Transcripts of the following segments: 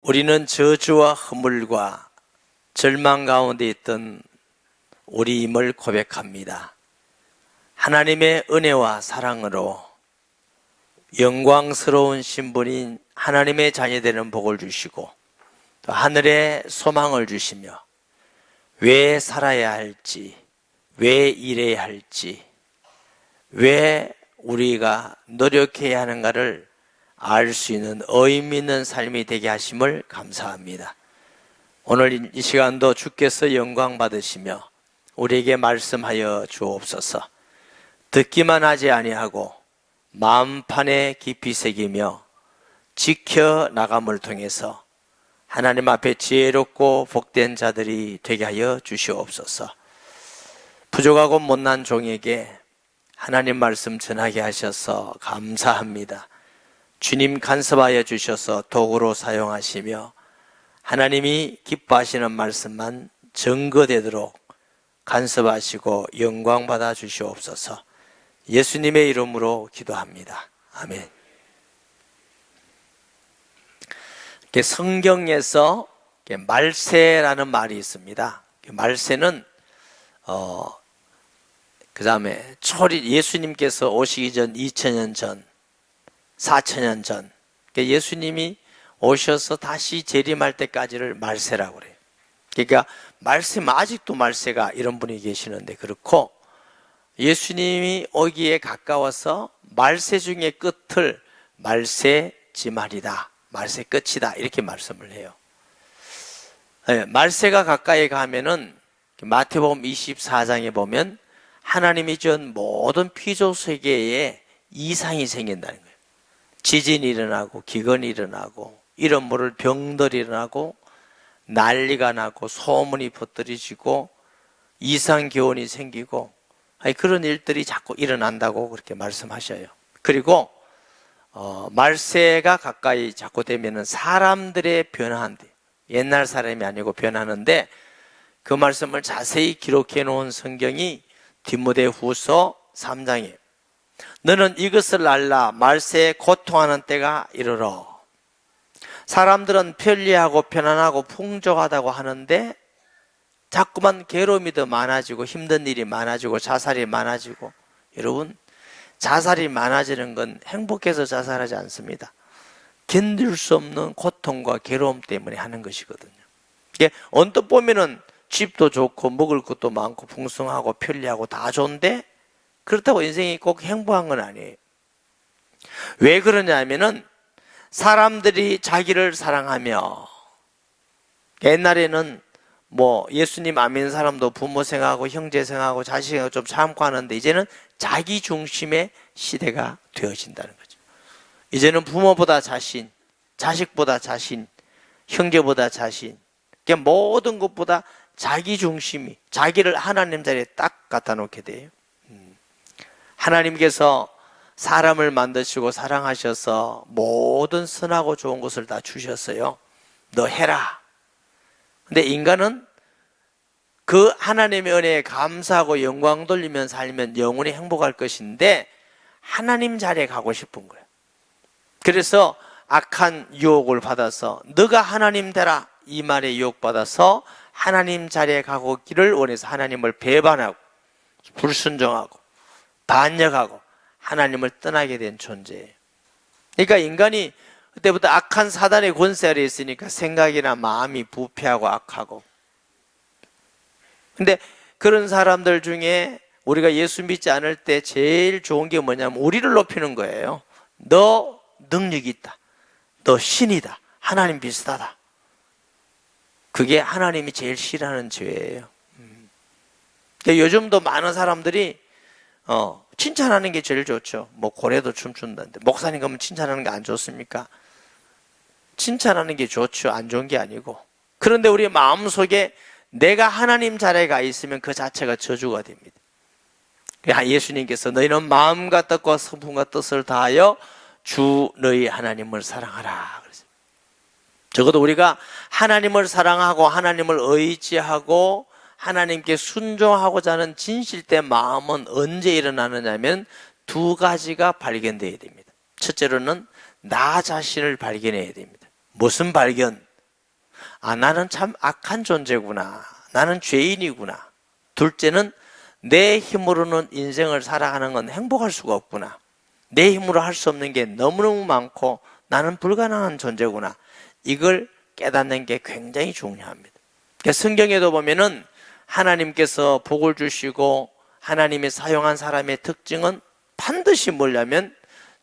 우리는 저주와 허물과 절망 가운데 있던 우리임을 고백합니다. 하나님의 은혜와 사랑으로 영광스러운 신분인 하나님의 자녀되는 복을 주시고 또 하늘의 소망을 주시며 왜 살아야 할지, 왜 일해야 할지, 왜 우리가 노력해야 하는가를 알 수 있는 의미 있는 삶이 되게 하심을 감사합니다. 오늘 이 시간도 주께서 영광 받으시며 우리에게 말씀하여 주옵소서. 듣기만 하지 아니하고 마음판에 깊이 새기며 지켜나감을 통해서 하나님 앞에 지혜롭고 복된 자들이 되게 하여 주시옵소서. 부족하고 못난 종에게 하나님 말씀 전하게 하셔서 감사합니다. 주님 간섭하여 주셔서 도구로 사용하시며 하나님이 기뻐하시는 말씀만 증거되도록 간섭하시고 영광 받아 주시옵소서. 예수님의 이름으로 기도합니다. 아멘. 성경에서 말세라는 말이 있습니다. 말세는 그 다음에 예수님께서 오시기 전 2000년 전, 4000년 전, 예수님이 오셔서 다시 재림할 때까지를 말세라고 그래요. 그러니까 아직도 말세가 이런 분이 계시는데 그렇고, 예수님이 오기에 가까워서 말세 중의 끝을 말세지말이다, 말세 끝이다, 이렇게 말씀을 해요. 말세가 가까이 가면은 마태복음 24장에 보면 하나님이 지은 모든 피조 세계에 이상이 생긴다는 거예요. 지진이 일어나고 기근이 일어나고 이런 모를 병들이 일어나고 난리가 나고 소문이 퍼뜨려지고 이상기온이 생기고 그런 일들이 자꾸 일어난다고 그렇게 말씀하셔요. 그리고 말세가 가까이 자꾸 되면은 사람들의 변화한대. 옛날 사람이 아니고 변하는데 그 말씀을 자세히 기록해 놓은 성경이 디모데후서 3장이에요. 너는 이것을 알라. 말세에 고통하는 때가 이르러. 사람들은 편리하고 편안하고 풍족하다고 하는데 자꾸만 괴로움이 더 많아지고 힘든 일이 많아지고 자살이 많아지고. 여러분, 자살이 많아지는 건 행복해서 자살하지 않습니다. 견딜 수 없는 고통과 괴로움 때문에 하는 것이거든요. 이게 언뜻 보면은 집도 좋고 먹을 것도 많고 풍성하고 편리하고 다 좋은데 그렇다고 인생이 꼭 행복한 건 아니에요. 왜 그러냐면은 사람들이 자기를 사랑하며, 옛날에는 예수님 안 믿는 사람도 부모 생각하고 형제 생각하고 자식 생각하고 좀 참고 하는데 이제는 자기 중심의 시대가 되어진다는 거죠. 이제는 부모보다 자신, 자식보다 자신, 형제보다 자신, 모든 것보다 자기 중심이, 자기를 하나님 자리에 딱 갖다 놓게 돼요. 하나님께서 사람을 만드시고 사랑하셔서 모든 선하고 좋은 것을 다 주셨어요. 너 해라. 근데 인간은 그 하나님의 은혜에 감사하고 영광 돌리면 살면 영원히 행복할 것인데 하나님 자리에 가고 싶은 거예요. 그래서 악한 유혹을 받아서 너가 하나님 되라, 이 말에 유혹받아서 하나님 자리에 가기를 원해서 하나님을 배반하고 불순종하고 반역하고 하나님을 떠나게 된 존재예요. 그러니까 인간이 그때부터 악한 사단의 권세 아래 있으니까 생각이나 마음이 부패하고 악하고. 근데 그런 사람들 중에 우리가 예수 믿지 않을 때 제일 좋은 게 뭐냐면 우리를 높이는 거예요. 너 능력이 있다, 너 신이다, 하나님 비슷하다. 그게 하나님이 제일 싫어하는 죄예요. 그러니까 요즘도 많은 사람들이 칭찬하는 게 제일 좋죠. 고래도 춤춘다는데 목사님 그러면 칭찬하는 게 안 좋습니까? 칭찬하는 게 좋죠. 안 좋은 게 아니고. 그런데 우리 마음속에 내가 하나님 자리에 가 있으면 그 자체가 저주가 됩니다. 예수님께서 너희는 마음과 뜻과 성품과 뜻을 다하여 주 너희 하나님을 사랑하라. 적어도 우리가 하나님을 사랑하고 하나님을 의지하고 하나님께 순종하고자 하는 진실된 마음은 언제 일어나느냐면 두 가지가 발견되어야 됩니다. 첫째로는 나 자신을 발견해야 됩니다. 무슨 발견? 아, 나는 참 악한 존재구나. 나는 죄인이구나. 둘째는 내 힘으로는 인생을 살아가는 건 행복할 수가 없구나. 내 힘으로 할 수 없는 게 너무너무 많고 나는 불가능한 존재구나. 이걸 깨닫는 게 굉장히 중요합니다. 그러니까 성경에도 보면은 하나님께서 복을 주시고 하나님이 사용한 사람의 특징은 반드시 뭐냐면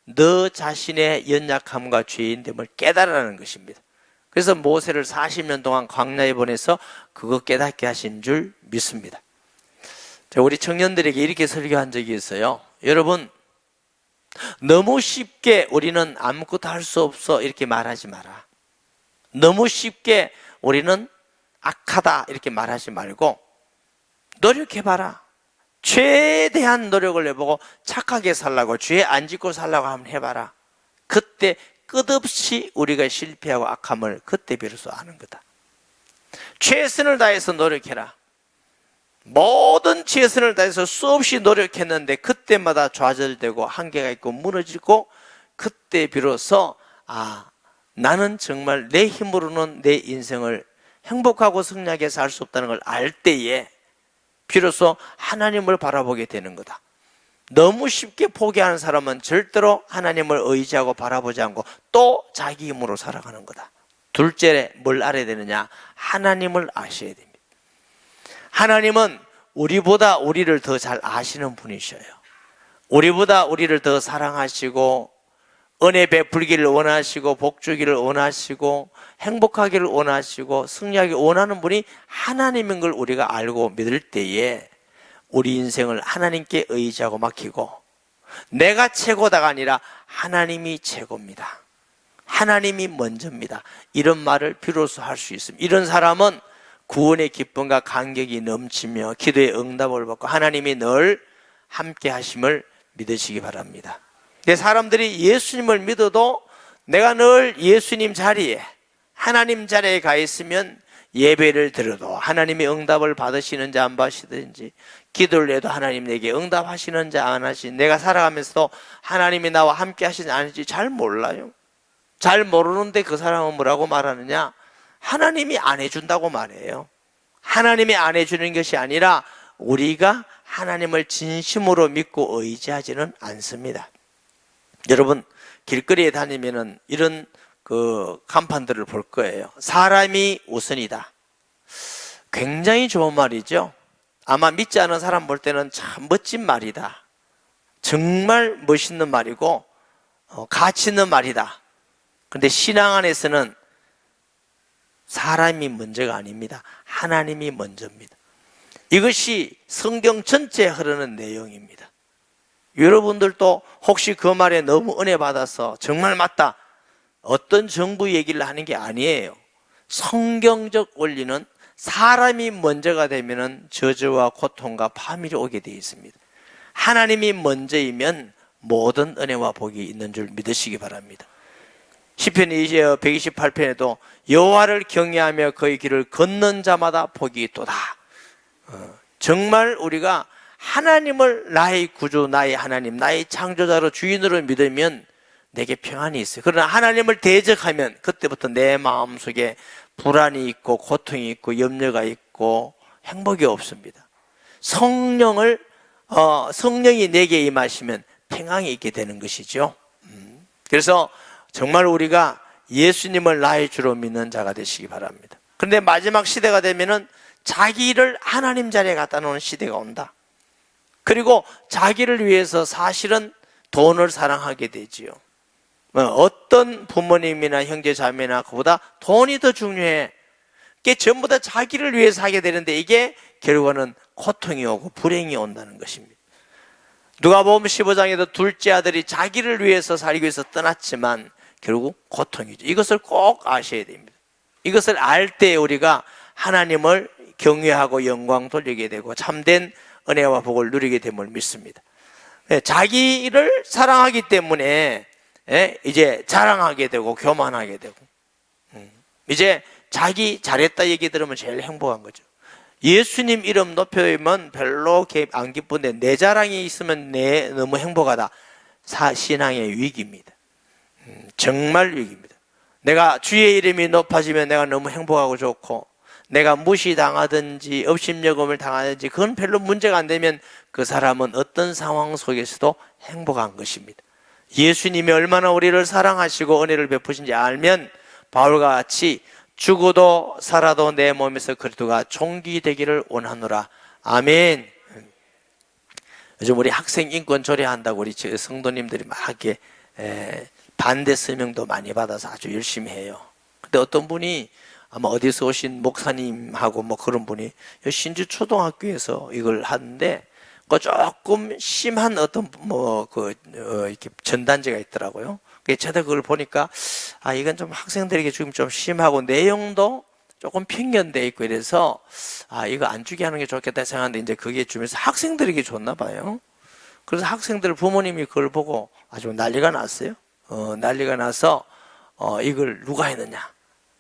너 자신의 연약함과 죄인됨을 깨달으라는 것입니다. 그래서 모세를 40년 동안 광야에 보내서 그거 깨닫게 하신 줄 믿습니다. 우리 청년들에게 이렇게 설교한 적이 있어요. 여러분, 너무 쉽게 우리는 아무것도 할 수 없어 이렇게 말하지 마라. 너무 쉽게 우리는 악하다 이렇게 말하지 말고 노력해봐라. 최대한 노력을 해보고 착하게 살라고, 죄 안 짓고 살라고 한번 해봐라. 그때 끝없이 우리가 실패하고 악함을 그때 비로소 아는 거다. 최선을 다해서 노력해라. 모든 최선을 다해서 수없이 노력했는데 그때마다 좌절되고 한계가 있고 무너지고, 그때 비로소 나는 정말 내 힘으로는 내 인생을 행복하고 성리하게 살 수 없다는 걸 알 때에 비로소 하나님을 바라보게 되는 거다. 너무 쉽게 포기하는 사람은 절대로 하나님을 의지하고 바라보지 않고 또 자기 힘으로 살아가는 거다. 둘째, 뭘 알아야 되느냐? 하나님을 아셔야 됩니다. 하나님은 우리보다 우리를 더 잘 아시는 분이셔요. 우리보다 우리를 더 사랑하시고 은혜 베풀기를 원하시고 복 주기를 원하시고 행복하기를 원하시고 승리하기를 원하는 분이 하나님인 걸 우리가 알고 믿을 때에 우리 인생을 하나님께 의지하고 맡기고, 내가 최고다가 아니라 하나님이 최고입니다, 하나님이 먼저입니다, 이런 말을 비로소 할 수 있습니다. 이런 사람은 구원의 기쁨과 감격이 넘치며 기도의 응답을 받고 하나님이 늘 함께 하심을 믿으시기 바랍니다. 근데 사람들이 예수님을 믿어도 내가 늘 예수님 자리에, 하나님 자리에 가 있으면 예배를 드려도 하나님이 응답을 받으시는지 안 받으시든지, 기도를 해도 하나님 내게 응답하시는지 안 하시는지, 내가 살아가면서도 하나님이 나와 함께 하시는지 안 하시는지 잘 몰라요. 잘 모르는데 그 사람은 뭐라고 말하느냐? 하나님이 안 해준다고 말해요. 하나님이 안 해주는 것이 아니라 우리가 하나님을 진심으로 믿고 의지하지는 않습니다. 여러분, 길거리에 다니면은 이런 간판들을 볼 거예요. 사람이 우선이다. 굉장히 좋은 말이죠. 아마 믿지 않은 사람 볼 때는 참 멋진 말이다, 정말 멋있는 말이고 가치 있는 말이다. 그런데 신앙 안에서는 사람이 먼저가 아닙니다. 하나님이 먼저입니다. 이것이 성경 전체에 흐르는 내용입니다. 여러분들도 혹시 그 말에 너무 은혜 받아서 정말 맞다, 어떤 정부 얘기를 하는 게 아니에요. 성경적 원리는 사람이 먼저가 되면 저주와 고통과 파멸이 오게 되어 있습니다. 하나님이 먼저이면 모든 은혜와 복이 있는 줄 믿으시기 바랍니다. 시편 128편에도 여호와를 경외하며 그의 길을 걷는 자마다 복이 있도다. 정말 우리가 하나님을 나의 구주, 나의 하나님, 나의 창조자로 주인으로 믿으면 내게 평안이 있어요. 그러나 하나님을 대적하면 그때부터 내 마음속에 불안이 있고 고통이 있고 염려가 있고 행복이 없습니다. 성령이 내게 임하시면 평안이 있게 되는 것이죠. 그래서 정말 우리가 예수님을 나의 주로 믿는 자가 되시기 바랍니다. 그런데 마지막 시대가 되면은 자기를 하나님 자리에 갖다 놓는 시대가 온다. 그리고 자기를 위해서 사실은 돈을 사랑하게 되지요. 어떤 부모님이나 형제 자매나 그보다 돈이 더 중요해. 그게 전부 다 자기를 위해서 하게 되는데 이게 결국은 고통이 오고 불행이 온다는 것입니다. 누가복음 15장에도 둘째 아들이 자기를 위해서 살기 위해서 떠났지만 결국 고통이죠. 이것을 꼭 아셔야 됩니다. 이것을 알 때 우리가 하나님을 경외하고 영광 돌리게 되고 참된 은혜와 복을 누리게 됨을 믿습니다. 자기를 사랑하기 때문에 이제 자랑하게 되고 교만하게 되고, 이제 자기 잘했다 얘기 들으면 제일 행복한 거죠. 예수님 이름 높여면 별로 안 기쁜데 내 자랑이 있으면 너무 행복하다. 신앙의 위기입니다. 정말 위기입니다. 내가 주의 이름이 높아지면 내가 너무 행복하고 좋고, 내가 무시당하든지 업심여금을 당하든지 그건 별로 문제가 안 되면 그 사람은 어떤 상황 속에서도 행복한 것입니다. 예수님이 얼마나 우리를 사랑하시고 은혜를 베푸신지 알면 바울과 같이 죽어도 살아도 내 몸에서 그리스도가 존귀되기를 원하노라. 아멘. 요즘 우리 학생 인권 조례한다고 우리 성도님들이 막 이렇게 반대 서명도 많이 받아서 아주 열심히 해요. 근데 어떤 분이 아마 어디서 오신 목사님하고 뭐 그런 분이 신주 초등학교에서 이걸 하는데 그 조금 심한 어떤 이렇게 전단지가 있더라고요. 제가 그걸 보니까 이건 좀 학생들에게 지금 좀 심하고 내용도 조금 편견돼 있고 이래서 이거 안 주게 하는 게 좋겠다 생각하는데 이제 그게 주면서 학생들에게 줬나 봐요. 그래서 학생들 부모님이 그걸 보고 아주 난리가 났어요. 난리가 나서 이걸 누가 했느냐.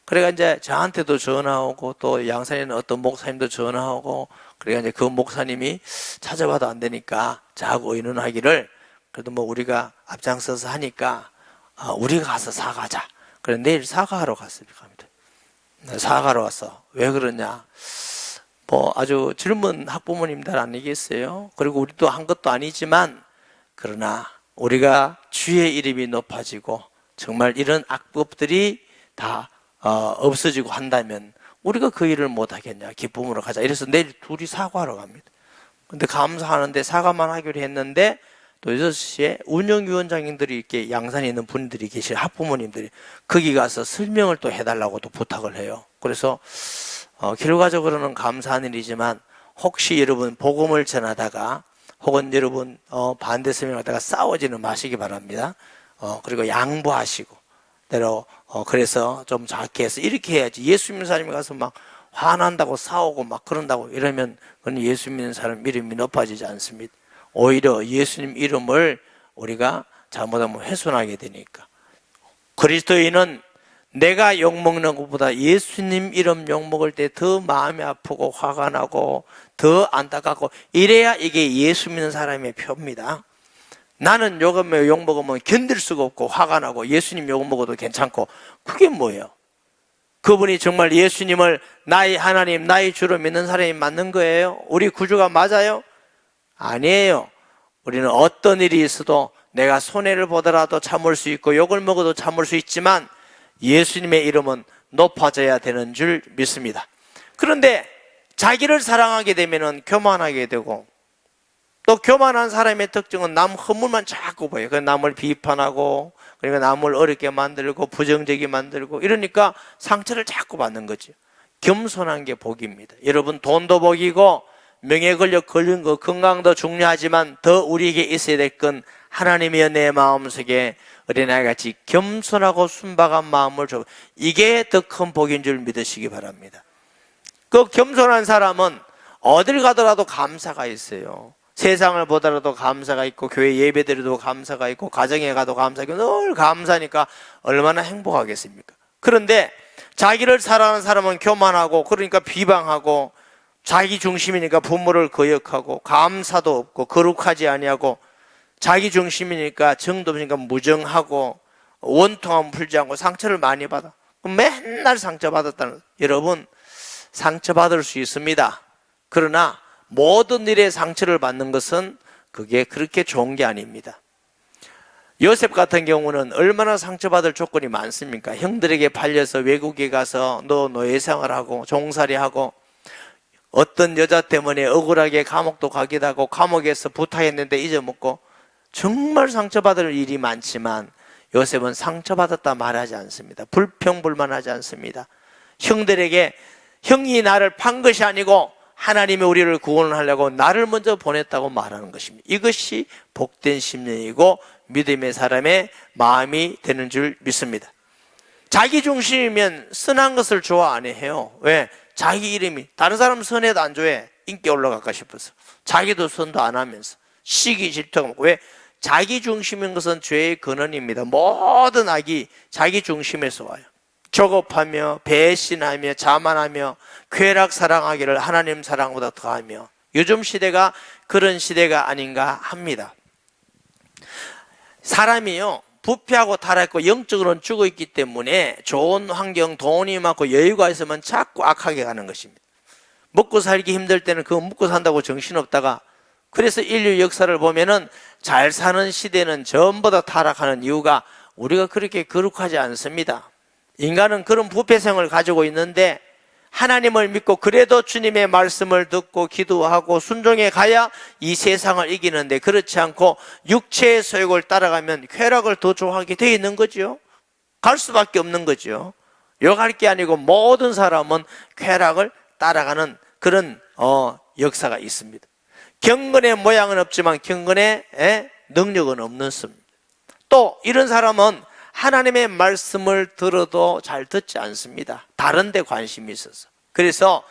그래가 이제 저한테도 전화 오고 또 양산에 있는 어떤 목사님도 전화 오고, 그래가 이제 그 목사님이 찾아봐도 안 되니까 저하고 의논하기를, 그래도 뭐 우리가 앞장서서 하니까 우리가 가서 사과하자. 그래 내일 사과하러 갔습니다. 사과하러 왔어. 왜 그러냐? 뭐 아주 젊은 학부모님들 아니겠어요? 그리고 우리도 한 것도 아니지만, 그러나 우리가 주의 이름이 높아지고 정말 이런 악법들이 다 없어지고 한다면 우리가 그 일을 못하겠냐. 기쁨으로 가자. 이래서 내일 둘이 사과하러 갑니다. 근데 감사하는데 사과만 하기로 했는데 또 6시에 운영위원장님들이 이렇게 양산에 있는 분들이 계실 학부모님들이 거기 가서 설명을 또 해달라고 또 부탁을 해요. 그래서 결과적으로는 감사한 일이지만 혹시 여러분 복음을 전하다가 혹은 여러분 반대 설명하다가 싸우지는 마시기 바랍니다. 그리고 양보하시고 때로 그래서 좀 작게 해서 이렇게 해야지. 예수 믿는 사람이 가서 막 화난다고 싸우고 막 그런다고 이러면 그건 예수 믿는 사람 이름이 높아지지 않습니다. 오히려 예수님 이름을 우리가 잘못하면 훼손하게 되니까. 그리스도인은 내가 욕먹는 것보다 예수님 이름 욕먹을 때 더 마음이 아프고 화가 나고 더 안타깝고 이래야 이게 예수 믿는 사람의 표입니다. 나는 욕먹으면 견딜 수가 없고 화가 나고 예수님 욕먹어도 괜찮고, 그게 뭐예요? 그분이 정말 예수님을 나의 하나님, 나의 주로 믿는 사람이 맞는 거예요? 우리 구주가 맞아요? 아니에요. 우리는 어떤 일이 있어도 내가 손해를 보더라도 참을 수 있고 욕을 먹어도 참을 수 있지만 예수님의 이름은 높아져야 되는 줄 믿습니다. 그런데 자기를 사랑하게 되면 교만하게 되고, 또 교만한 사람의 특징은 남 허물만 자꾸 보여요. 그래서 남을 비판하고, 그러니까 남을 어렵게 만들고 부정적이게 만들고 이러니까 상처를 자꾸 받는 거죠. 겸손한 게 복입니다. 여러분, 돈도 복이고 명예 권력 걸린 거 건강도 중요하지만 더 우리에게 있어야 될 건 하나님이여 내 마음속에 어린아이같이 겸손하고 순박한 마음을 줘. 이게 더 큰 복인 줄 믿으시기 바랍니다. 그 겸손한 사람은 어딜 가더라도 감사가 있어요. 세상을 보더라도 감사가 있고 교회 예배드려도 감사가 있고 가정에 가도 감사가 있고 늘 감사하니까 얼마나 행복하겠습니까? 그런데 자기를 사랑하는 사람은 교만하고, 그러니까 비방하고, 자기 중심이니까 부모를 거역하고, 감사도 없고 거룩하지 아니하고, 자기 중심이니까 정도 없으니까 무정하고 원통함 풀지 않고 상처를 많이 받아. 맨날 상처받았다는. 여러분, 상처받을 수 있습니다. 그러나 모든 일에 상처를 받는 것은 그게 그렇게 좋은 게 아닙니다. 요셉 같은 경우는 얼마나 상처받을 조건이 많습니까? 형들에게 팔려서 외국에 가서 노예 생활하고 종살이하고, 어떤 여자 때문에 억울하게 감옥도 가기도 하고, 감옥에서 부탁했는데 잊어먹고, 정말 상처받을 일이 많지만 요셉은 상처받았다 말하지 않습니다. 불평불만하지 않습니다. 형들에게 형이 나를 판 것이 아니고 하나님이 우리를 구원하려고 나를 먼저 보냈다고 말하는 것입니다. 이것이 복된 심령이고 믿음의 사람의 마음이 되는 줄 믿습니다. 자기 중심이면 선한 것을 좋아 안 해요. 왜? 자기 이름이 다른 사람 선해도 안 좋아해. 인기 올라갈까 싶어서. 자기도 선도 안 하면서 시기 질투가 많고. 왜? 자기 중심인 것은 죄의 근원입니다. 모든 악이 자기 중심에서 와요. 조급하며 배신하며 자만하며 쾌락 사랑하기를 하나님 사랑보다 더하며, 요즘 시대가 그런 시대가 아닌가 합니다. 사람이요, 부패하고 타락했고 영적으로는 죽어있기 때문에 좋은 환경, 돈이 많고 여유가 있으면 자꾸 악하게 가는 것입니다. 먹고 살기 힘들 때는 그거 먹고 산다고 정신없다가, 그래서 인류 역사를 보면은 잘 사는 시대는 전부 다 타락하는 이유가 우리가 그렇게 거룩하지 않습니다. 인간은 그런 부패성을 가지고 있는데 하나님을 믿고 그래도 주님의 말씀을 듣고 기도하고 순종해 가야 이 세상을 이기는데, 그렇지 않고 육체의 소욕을 따라가면 쾌락을 더 좋아하게 되어 있는 거죠. 갈 수밖에 없는 거죠. 욕할 게 아니고 모든 사람은 쾌락을 따라가는 그런 역사가 있습니다. 경건의 모양은 없지만 경건의 능력은 없는 습니다. 또 이런 사람은 하나님의 말씀을 들어도 잘 듣지 않습니다. 다른 데 관심이 있어서. 그래서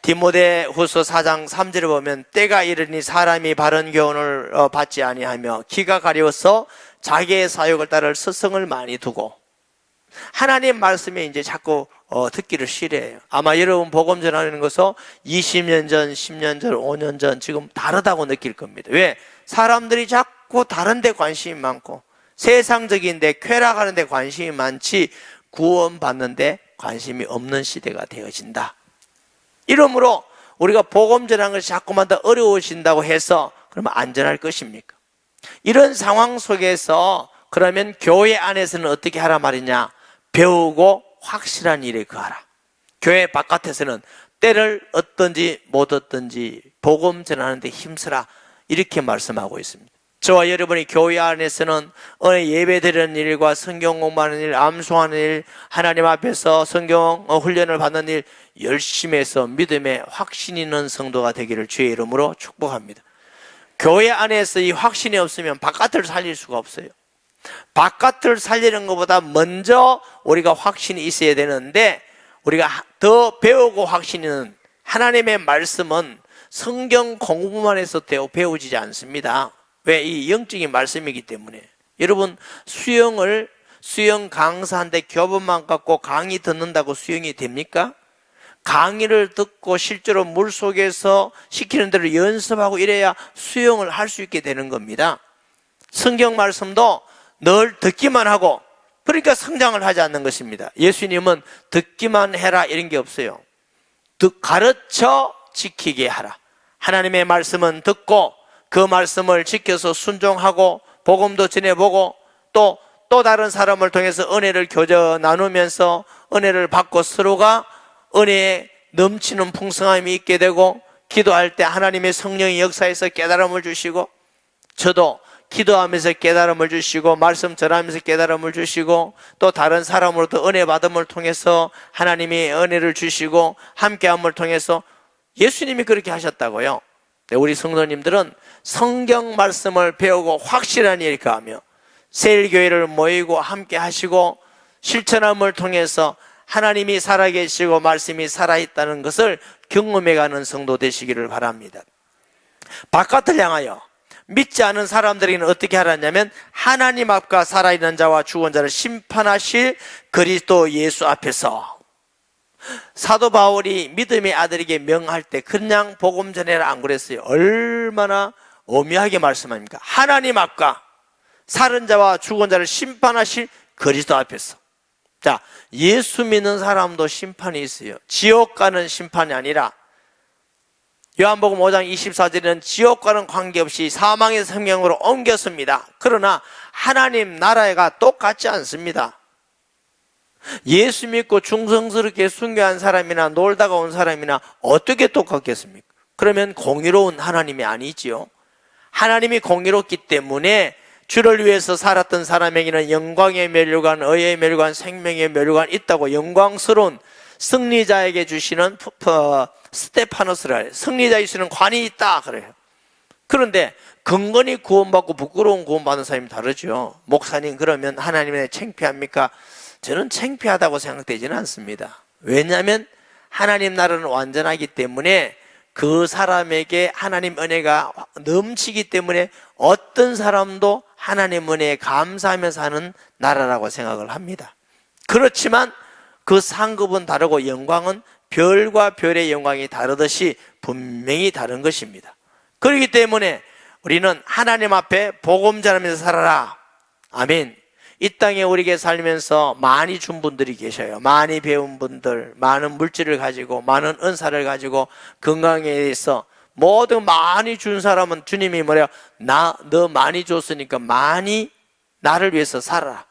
디모데후서 4장 3절에 보면 때가 이르니 사람이 바른 교훈을 받지 아니하며 귀가 가려워서 자기의 사욕을 따를 스승을 많이 두고, 하나님 말씀에 이제 자꾸 듣기를 싫어해요. 아마 여러분 복음 전하는 것은 20년 전, 10년 전, 5년 전 지금 다르다고 느낄 겁니다. 왜? 사람들이 자꾸 다른 데 관심이 많고 세상적인데 쾌락하는 데 관심이 많지 구원받는 데 관심이 없는 시대가 되어진다. 이러므로 우리가 복음 전하는 것이 자꾸만 더 어려워진다고 해서 그러면 안전할 것입니까? 이런 상황 속에서 그러면 교회 안에서는 어떻게 하라 말이냐? 배우고 확실한 일에 거하라. 교회 바깥에서는 때를 얻든지 못 얻든지 복음 전하는 데 힘쓰라, 이렇게 말씀하고 있습니다. 저와 여러분이 교회 안에서는 예배 드리는 일과 성경 공부하는 일, 암송하는 일, 하나님 앞에서 성경 훈련을 받는 일 열심히 해서 믿음에 확신 있는 성도가 되기를 주의 이름으로 축복합니다. 교회 안에서 이 확신이 없으면 바깥을 살릴 수가 없어요. 바깥을 살리는 것보다 먼저 우리가 확신이 있어야 되는데, 우리가 더 배우고 확신이 있는 하나님의 말씀은 성경 공부만 해서 배우지지 않습니다. 왜? 이 영적인 말씀이기 때문에. 여러분, 수영 강사한테 교본만 갖고 강의 듣는다고 수영이 됩니까? 강의를 듣고 실제로 물속에서 시키는 대로 연습하고 이래야 수영을 할 수 있게 되는 겁니다. 성경 말씀도 늘 듣기만 하고, 그러니까 성장을 하지 않는 것입니다. 예수님은 듣기만 해라 이런 게 없어요. 가르쳐 지키게 하라. 하나님의 말씀은 듣고 그 말씀을 지켜서 순종하고 복음도 전해보고 또 다른 사람을 통해서 은혜를 교제 나누면서 은혜를 받고 서로가 은혜에 넘치는 풍성함이 있게 되고, 기도할 때 하나님의 성령이 역사해서 깨달음을 주시고, 저도 기도하면서 깨달음을 주시고 말씀 전하면서 깨달음을 주시고 또 다른 사람으로부터 은혜 받음을 통해서 하나님이 은혜를 주시고 함께함을 통해서 예수님이 그렇게 하셨다고요. 우리 성도님들은 성경 말씀을 배우고 확실한 일을 하며 세일교회를 모이고 함께 하시고 실천함을 통해서 하나님이 살아계시고 말씀이 살아있다는 것을 경험해가는 성도 되시기를 바랍니다. 바깥을 향하여 믿지 않은 사람들에게는 어떻게 하라냐면 하나님 앞과 살아있는 자와 죽은 자를 심판하실 그리스도 예수 앞에서. 사도 바울이 믿음의 아들에게 명할 때 그냥 복음 전해라 안 그랬어요. 얼마나 엄하게 말씀합니까? 하나님 앞과 살은 자와 죽은 자를 심판하실 그리스도 앞에서. 자, 예수 믿는 사람도 심판이 있어요. 지옥 가는 심판이 아니라 요한복음 5장 24절에는 지옥과는 관계없이 사망의 생명으로 옮겼습니다. 그러나 하나님 나라가 똑같지 않습니다. 예수 믿고 충성스럽게 순교한 사람이나 놀다가 온 사람이나 어떻게 똑같겠습니까? 그러면 공의로운 하나님이 아니지요. 하나님이 공의롭기 때문에 주를 위해서 살았던 사람에게는 영광의 멸류관, 의의 멸류관, 생명의 멸류관 있다고 영광스러운 승리자에게 주시는 스테파노스라 해요. 승리자에 주시는 관이 있다 그래요. 그런데 근근히 구원받고 부끄러운 구원받는 사람이 다르죠. 목사님 그러면 하나님의 창피합니까? 저는 창피하다고 생각되지는 않습니다. 왜냐하면 하나님 나라는 완전하기 때문에 그 사람에게 하나님 은혜가 넘치기 때문에 어떤 사람도 하나님 은혜에 감사하면서 사는 나라라고 생각을 합니다. 그렇지만 그 상급은 다르고 영광은 별과 별의 영광이 다르듯이 분명히 다른 것입니다. 그렇기 때문에 우리는 하나님 앞에 복음 전하면서 살아라. 아멘. 이 땅에 우리에게 살면서 많이 준 분들이 계셔요. 많이 배운 분들, 많은 물질을 가지고, 많은 은사를 가지고, 건강에 대해서 모든 많이 준 사람은 주님이 뭐래요? 너 많이 줬으니까 많이 나를 위해서 살아라.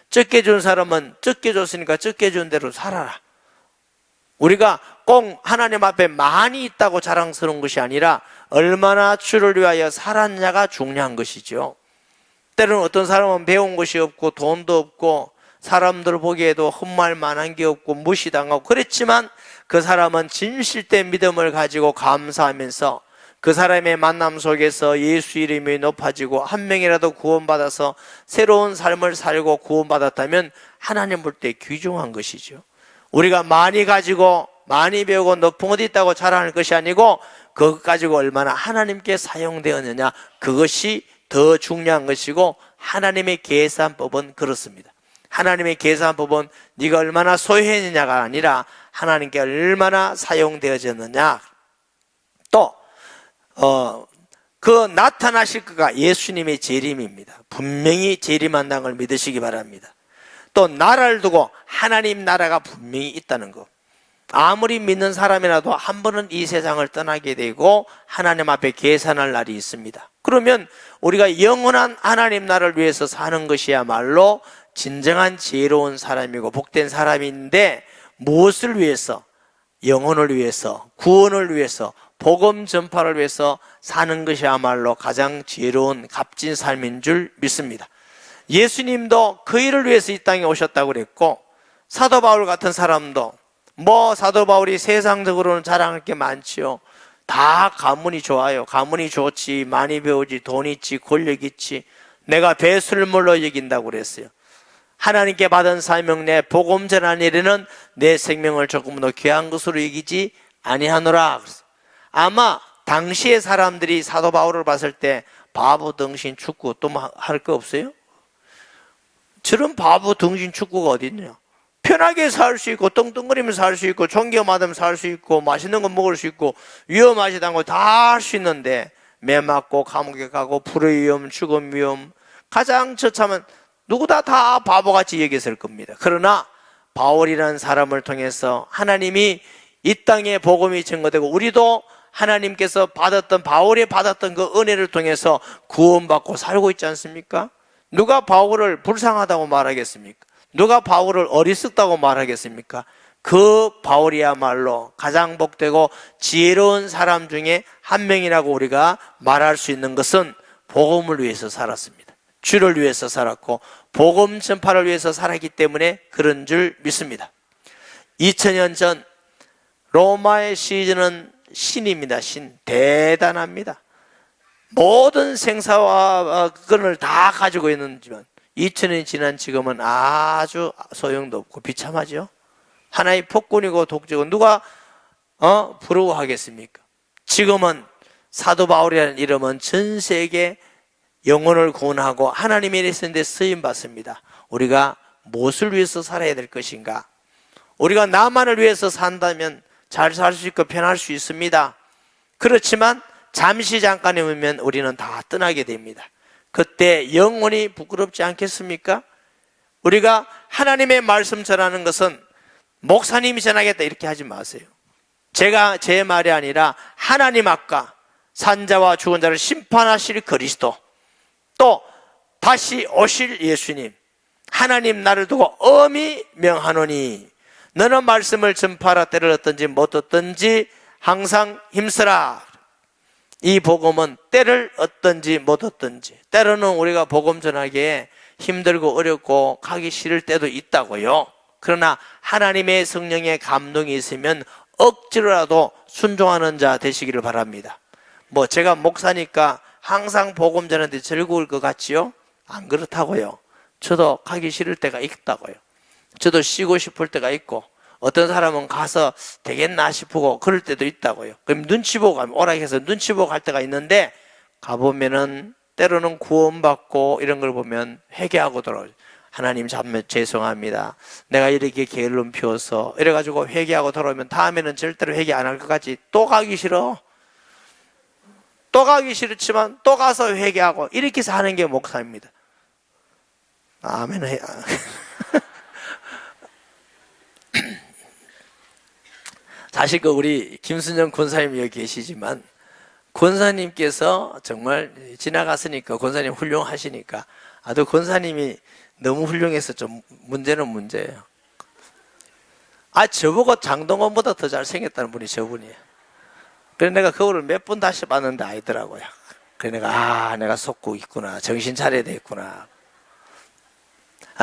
적게 준 사람은 적게 줬으니까 적게 준 대로 살아라. 우리가 꼭 하나님 앞에 많이 있다고 자랑스러운 것이 아니라 얼마나 주를 위하여 살았냐가 중요한 것이죠. 때로는 어떤 사람은 배운 것이 없고 돈도 없고 사람들 보기에도 헛말 만한 게 없고 무시당하고 그랬지만 그 사람은 진실된 믿음을 가지고 감사하면서 그 사람의 만남 속에서 예수 이름이 높아지고 한 명이라도 구원받아서 새로운 삶을 살고 구원받았다면 하나님 볼 때 귀중한 것이죠. 우리가 많이 가지고 많이 배우고 높은 어디 있다고 자랑할 것이 아니고 그것 가지고 얼마나 하나님께 사용되었느냐, 그것이 더 중요한 것이고, 하나님의 계산법은 그렇습니다. 하나님의 계산법은 네가 얼마나 소유했느냐가 아니라 하나님께 얼마나 사용되어졌느냐. 또 그 나타나실 그가 예수님의 재림입니다. 분명히 재림한다는 걸 믿으시기 바랍니다. 또 나라를 두고 하나님 나라가 분명히 있다는 것. 아무리 믿는 사람이라도 한 번은 이 세상을 떠나게 되고 하나님 앞에 계산할 날이 있습니다. 그러면 우리가 영원한 하나님 나라를 위해서 사는 것이야말로 진정한 지혜로운 사람이고 복된 사람인데, 무엇을 위해서? 영혼을 위해서, 구원을 위해서, 복음 전파를 위해서 사는 것이야말로 가장 지혜로운 값진 삶인 줄 믿습니다. 예수님도 그 일을 위해서 이 땅에 오셨다고 그랬고, 사도 바울 같은 사람도 사도 바울이 세상적으로는 자랑할 게 많지요. 다 가문이 좋아요. 가문이 좋지, 많이 배우지, 돈 있지, 권력 있지, 내가 배설물로 여긴다고 그랬어요. 하나님께 받은 사명 내 복음 전하는 일에는 내 생명을 조금 더 귀한 것으로 여기지 아니하노라. 아마 당시의 사람들이 사도 바울을 봤을 때 바보 덩신 축구 또 할 거 없어요? 저런 바보 덩신 축구가 어디 있냐? 편하게 살 수 있고 떵떵거리면서 살 수 있고 존경받으면 살 수 있고 맛있는 거 먹을 수 있고 위험하지도 않고 다 할 수 있는데 매 맞고 감옥에 가고 불의 위험, 죽음 위험, 가장 처참한, 누구다 다 바보같이 여겼을 겁니다. 그러나 바울이라는 사람을 통해서 하나님이 이 땅에 복음이 증거되고 우리도 하나님께서 받았던, 바울이 받았던 그 은혜를 통해서 구원받고 살고 있지 않습니까? 누가 바울을 불쌍하다고 말하겠습니까? 누가 바울을 어리석다고 말하겠습니까? 그 바울이야말로 가장 복되고 지혜로운 사람 중에 한 명이라고 우리가 말할 수 있는 것은 복음을 위해서 살았습니다. 주를 위해서 살았고 복음 전파를 위해서 살았기 때문에 그런 줄 믿습니다. 2000년 전 로마의 시즌은 신입니다. 신. 대단합니다. 모든 생사와 끈을 다 가지고 있는지만 2000년이 지난 지금은 아주 소용도 없고 비참하죠. 하나의 폭군이고 독재고 누가 부러워하겠습니까? 지금은 사도 바울이라는 이름은 전 세계 영혼을 구원하고 하나님의 일에 쓰는데 쓰임받습니다. 우리가 무엇을 위해서 살아야 될 것인가? 우리가 나만을 위해서 산다면 잘 살 수 있고 편할 수 있습니다. 그렇지만 잠시 잠깐이면 우리는 다 떠나게 됩니다. 그때 영혼이 부끄럽지 않겠습니까? 우리가 하나님의 말씀 전하는 것은 목사님이 전하겠다 이렇게 하지 마세요. 제가 제 말이 아니라 하나님 앞과 산자와 죽은 자를 심판하실 그리스도, 또 다시 오실 예수님, 하나님 나를 두고 엄히 명하노니 너는 말씀을 전파하라. 때를 얻든지 못 얻든지 항상 힘쓰라. 이 복음은 때를 얻든지 못 얻든지, 때로는 우리가 복음 전하기에 힘들고 어렵고 가기 싫을 때도 있다고요. 그러나 하나님의 성령의 감동이 있으면 억지로라도 순종하는 자 되시기를 바랍니다. 제가 목사니까 항상 복음 전하는데 즐거울 것 같지요? 안 그렇다고요. 저도 가기 싫을 때가 있다고요. 저도 쉬고 싶을 때가 있고, 어떤 사람은 가서 되겠나 싶고 그럴 때도 있다고요. 그럼 눈치 보고 가면 오라 해서 눈치 보고 갈 때가 있는데, 가보면은 때로는 구원받고 이런 걸 보면 회개하고 돌아오죠. 하나님 정말 죄송합니다. 내가 이렇게 게을름 피워서 이래가지고 회개하고 돌아오면 다음에는 절대로 회개 안 할 것 같지. 또 가기 싫어. 또 가기 싫지만 또 가서 회개하고 이렇게 사는 게 목사입니다. 아멘 해. 사실 그 우리 김순영 권사님이 여기 계시지만 권사님께서 정말 지나갔으니까 권사님 훌륭하시니까 또 권사님이 너무 훌륭해서 좀 문제는 문제예요. 저보고 장동건보다 더 잘생겼다는 분이 저분이에요. 그래서 내가 거울을 몇 번 다시 봤는데 아니더라고요. 그래서 내가 속고 있구나, 정신 차려야 되겠구나.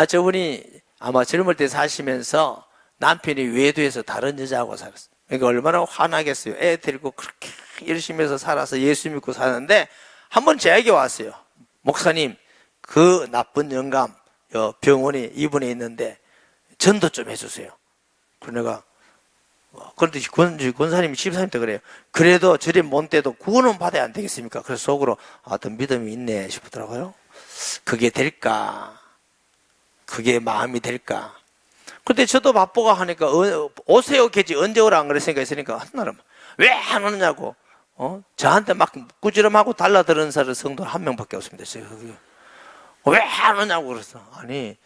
저분이 아마 젊을 때 사시면서 남편이 외도해서 다른 여자하고 살았어요. 그러니까 얼마나 화나겠어요. 애 데리고 그렇게 열심히 해서 살아서 예수 믿고 사는데 한 번 제에게 왔어요. 목사님, 그 나쁜 영감 병원에 입원해 있는데 전도 좀 해주세요. 그래서 내가 그런데 권사님이 집사님한테 그래요. 그래도 저리 못돼도 구원은 받아야 안 되겠습니까? 그래서 속으로 더 믿음이 있네 싶더라고요. 그게 될까? 그게 마음이 될까? 근데 저도 바쁘고 하니까 오세요 계지 언제 오라 안 그랬으니까 있으니까 한날은 왜 안 오느냐고 저한테 막 꾸지람하고 달라드는 사람 성도 한 명밖에 없습니다. 왜 안 오냐고 그랬어. 아니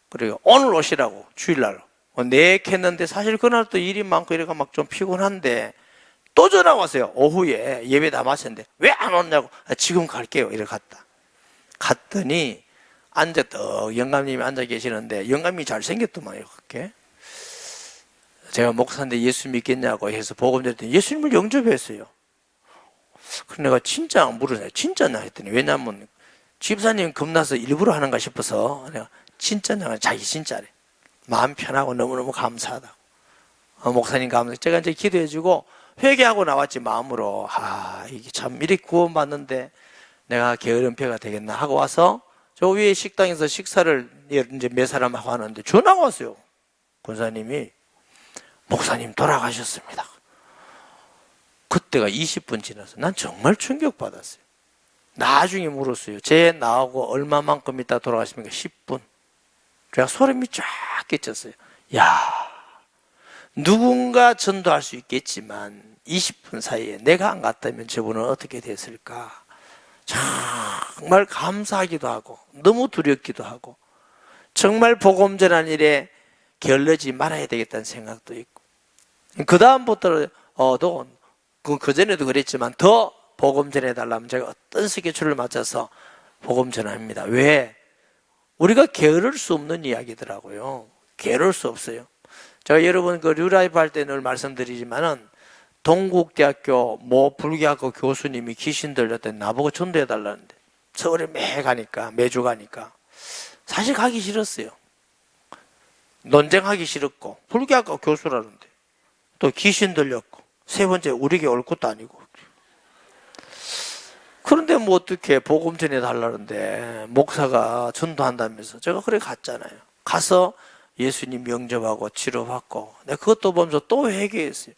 그래요. 오늘 오시라고 주일날 네 했는데 사실 그날 또 일이 많고 이래가 막 좀 피곤한데 또 전화 왔어요. 오후에 예배 다 마쳤는데 왜 안 오냐고. 지금 갈게요. 이래 갔더니 영감님이 앉아 계시는데 영감이 잘생겼더만요. 그렇게 제가 목사인데 예수 믿겠냐고 해서 복음 드렸더니 예수님을 영접했어요. 그래서 내가 진짜 물으세요. 진짜냐 했더니 왜냐면 집사님 겁나서 일부러 하는가 싶어서 내가 진짜냐 자기 진짜래. 마음 편하고 너무너무 감사하다고. 목사님 감사. 제가 이제 기도해주고 회개하고 나왔지 마음으로 이게 참 이렇게 구원받는데 내가 게으름패가 되겠나 하고 와서 저 위에 식당에서 식사를 이제 몇 사람하고 하는데 전화가 왔어요. 권사님이 목사님 돌아가셨습니다. 그때가 20분 지나서 난 정말 충격받았어요. 나중에 물었어요. 쟤 나하고 얼마만큼 있다 돌아가십니까? 10분. 제가 소름이 쫙 끼쳤어요. 누군가 전도할 수 있겠지만 20분 사이에 내가 안 갔다면 저분은 어떻게 됐을까? 정말 감사하기도 하고 너무 두렵기도 하고 정말 복음 전한 일에 게을르지 말아야 되겠다는 생각도 있고 그 다음부터 그전에도 그랬지만 더 복음 전해달라면 제가 어떤 스케줄을 맞춰서 복음 전합니다. 왜? 우리가 게으를 수 없는 이야기더라고요. 게으를 수 없어요. 제가 여러분 그 뉴라이프 할 때 늘 말씀드리지만은 동국대학교 불교학교 교수님이 귀신 들렸더니 나보고 전도해달라는데 서울에 매주 가니까 사실 가기 싫었어요. 논쟁하기 싫었고 불교학교 교수라는데 또 귀신 들렸고 세 번째 우리에게 올 것도 아니고 그런데 어떻게 복음 전해달라는데 목사가 전도한다면서 제가 그래 갔잖아요. 가서 예수님 영접하고 치료받고 내가 그것도 보면서 또 회개했어요.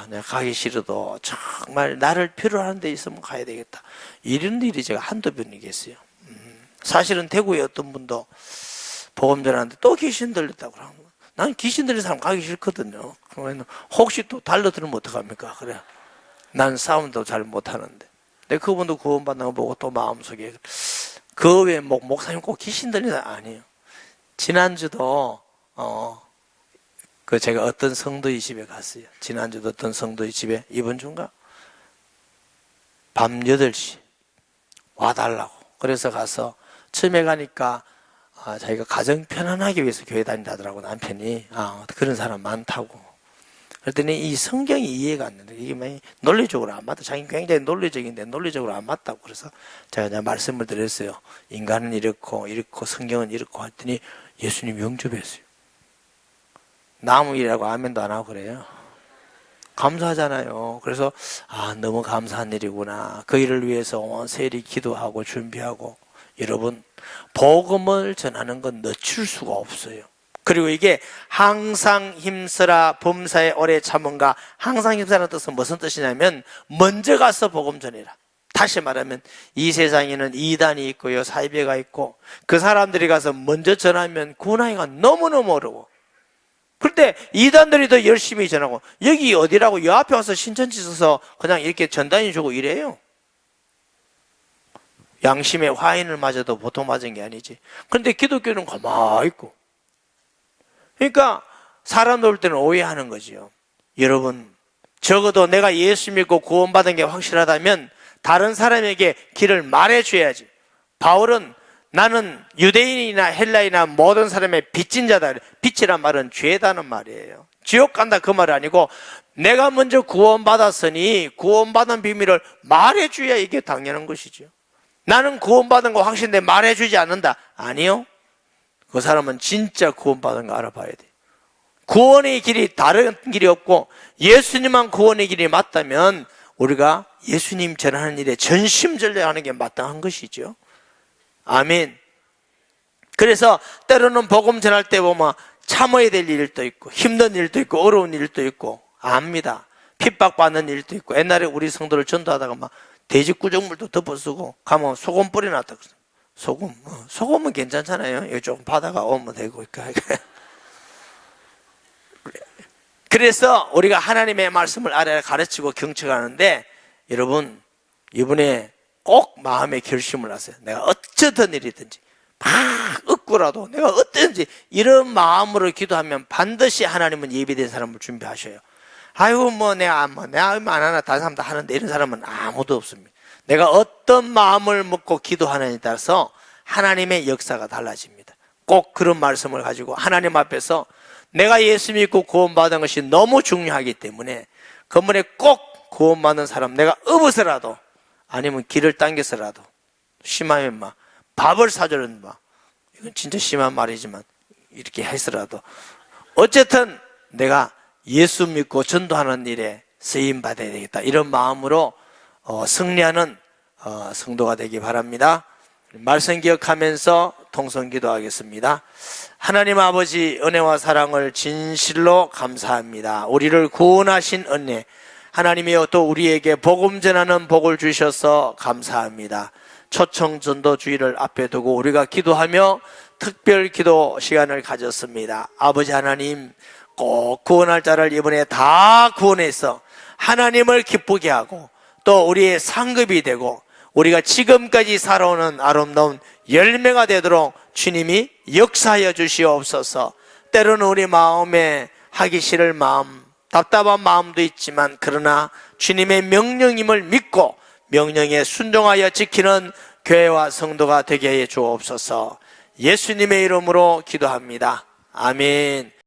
내가 가기 싫어도 정말 나를 필요로 하는 데 있으면 가야 되겠다. 이런 일이 제가 한두 번이겠어요. 사실은 대구에 어떤 분도 복음 전하는데 또 귀신 들렸다고 그러는 거예요. 난 귀신 들린 사람 가기 싫거든요. 그러면 혹시 또 달려들면 어떡합니까? 그래. 난 싸움도 잘 못하는데. 근데 그분도 구원받는 거 보고 또 마음속에 그 외에 목사님 꼭 귀신 들린 사람 아니에요. 지난주도 제가 어떤 성도의 집에 갔어요. 지난주도 어떤 성도의 집에 이번 주인가? 밤 8시 와달라고. 그래서 가서 처음에 가니까 자기가 가정 편안하기 위해서 교회 다닌다더라고 남편이. 그런 사람 많다고. 그랬더니 이 성경이 이해가 안 되는데 이게 논리적으로 안 맞다. 자기는 굉장히 논리적인데 논리적으로 안 맞다고. 그래서 제가 그냥 말씀을 드렸어요. 인간은 이렇고 성경은 이렇고 했더니 예수님 영접했어요. 나무일이라고 아멘도 안 하고 그래요. 감사하잖아요. 그래서 너무 감사한 일이구나. 그 일을 위해서 온 세리 기도하고 준비하고. 여러분 복음을 전하는 건 늦출 수가 없어요. 그리고 이게 항상 힘쓰라 범사에 오래 참은가. 항상 힘쓰라는 뜻은 무슨 뜻이냐면 먼저 가서 복음 전해라. 다시 말하면 이 세상에는 이단이 있고요 사이비가 있고 그 사람들이 가서 먼저 전하면 구원하기가 너무너무 어려워. 그런데 이단들이 더 열심히 전하고 여기 어디라고 요 앞에 와서 신천지 써서 그냥 이렇게 전단지 주고 이래요. 양심의 화인을 맞아도 보통 맞은 게 아니지. 그런데 기독교는 가만히 있고. 그러니까 사람들 올 때는 오해하는 거지요. 여러분, 적어도 내가 예수 믿고 구원받은 게 확실하다면 다른 사람에게 길을 말해줘야지. 바울은 나는 유대인이나 헬라인이나 모든 사람의 빚진 자다. 빚이란 말은 죄다는 말이에요. 지옥 간다 그 말 아니고 내가 먼저 구원받았으니 구원받은 비밀을 말해줘야 이게 당연한 것이죠. 나는 구원받은 거 확신데 말해주지 않는다. 아니요. 그 사람은 진짜 구원받은 거 알아봐야 돼. 구원의 길이 다른 길이 없고 예수님만 구원의 길이 맞다면 우리가 예수님 전하는 일에 전심전력하는 게 마땅한 것이죠. 아멘. 그래서 때로는 복음 전할 때 보면 참아야 될 일도 있고 힘든 일도 있고 어려운 일도 있고 압니다. 핍박받는 일도 있고 옛날에 우리 성도를 전도하다가 막 돼지 구정물도 덮어쓰고 가면 소금 뿌려놨다. 소금은 괜찮잖아요. 이거 조금 바다가 오면 되고. 그래서 우리가 하나님의 말씀을 알아야 가르치고 경청하는데 여러분 이번에 꼭 마음의 결심을 하세요. 내가 어쩌던 일이든지 막 얻고라도 내가 어떤지 이런 마음으로 기도하면 반드시 하나님은 예비된 사람을 준비하셔요. 아이고 내가 안 하나 다른 사람 다 하는데 이런 사람은 아무도 없습니다. 내가 어떤 마음을 먹고 기도하느냐에 따라서 하나님의 역사가 달라집니다. 꼭 그런 말씀을 가지고 하나님 앞에서 내가 예수 믿고 구원받은 것이 너무 중요하기 때문에 그번에 꼭 구원받는 사람 내가 업어서라도 아니면 길을 당겨서라도 심하면 막 밥을 사주는 막 이건 진짜 심한 말이지만 이렇게 해서라도 어쨌든 내가 예수 믿고 전도하는 일에 쓰임 받아야 되겠다 이런 마음으로 승리하는 성도가 되기 바랍니다. 말씀 기억하면서 통성 기도하겠습니다. 하나님 아버지 은혜와 사랑을 진실로 감사합니다. 우리를 구원하신 은혜 하나님이여 또 우리에게 복음 전하는 복을 주셔서 감사합니다. 초청 전도 주의를 앞에 두고 우리가 기도하며 특별 기도 시간을 가졌습니다. 아버지 하나님 꼭 구원할 자를 이번에 다 구원해서 하나님을 기쁘게 하고 또 우리의 상급이 되고 우리가 지금까지 살아오는 아름다운 열매가 되도록 주님이 역사하여 주시옵소서. 때로는 우리 마음에 하기 싫을 마음 답답한 마음도 있지만 그러나 주님의 명령임을 믿고 명령에 순종하여 지키는 교회와 성도가 되게 해 주옵소서. 예수님의 이름으로 기도합니다. 아멘.